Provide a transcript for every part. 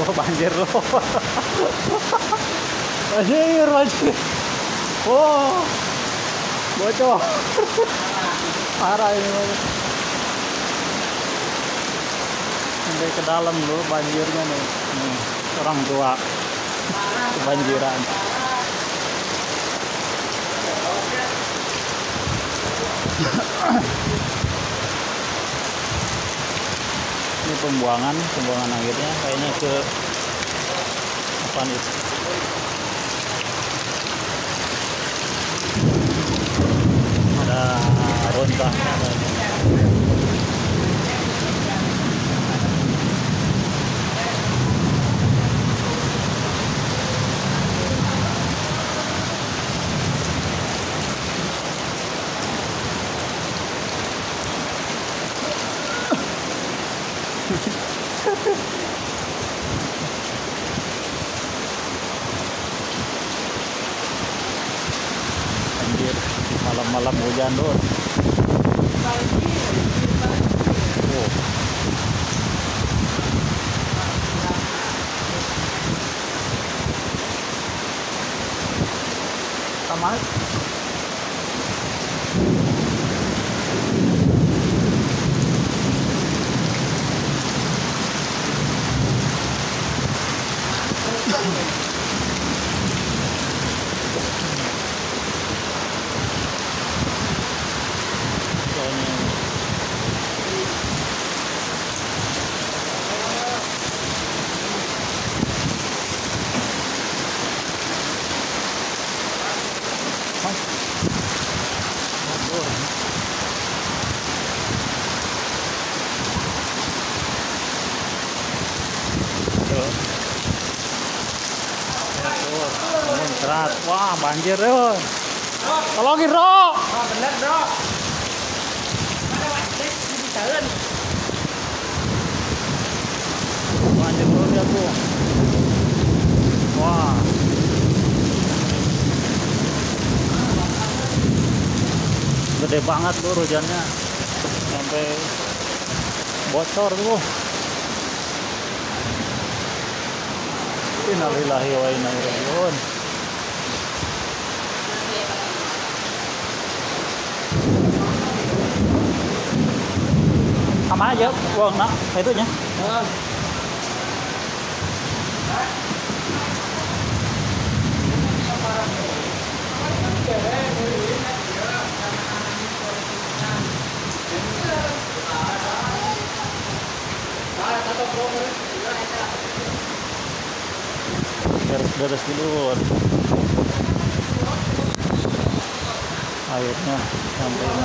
Oh, banjir loh. Banjir, banjir. Oh, bocor. Parah ini. Sampai ke dalam loh banjirnya nih. Nih, orang tua kebanjiran. Ini pembuangan akhirnya kayaknya ke apa nih? Ada rontahnya. Anjir, malam-malam hujan doh. Oh. Sama. Muncrat, wah banjir ya. Tolongin bro. Oh bener bro. Mana wajib di jalan. Banjir terus ya tuh. Wah. Gede banget tuh hujannya. Sampai bocor tuh. Innalillahi wa inna ilaihi raji'un. Kemana aja uang nak itunya? Beres dulu. Airnya sampai ini.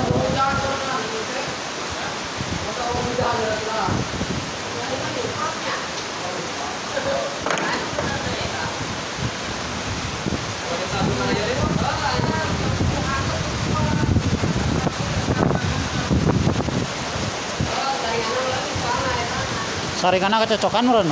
Saringannya kecocokan meron.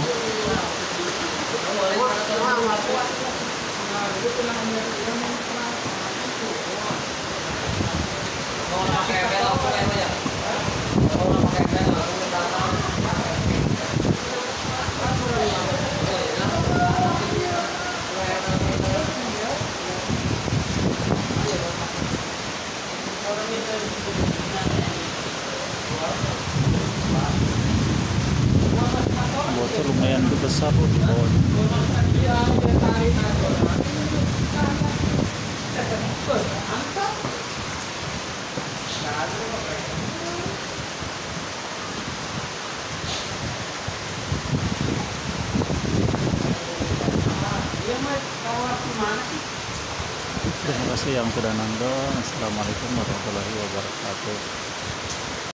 Bocor lumayan besar loh di bawah. Terima kasih yang sudah nonton. Assalamualaikum warahmatullahi wabarakatuh.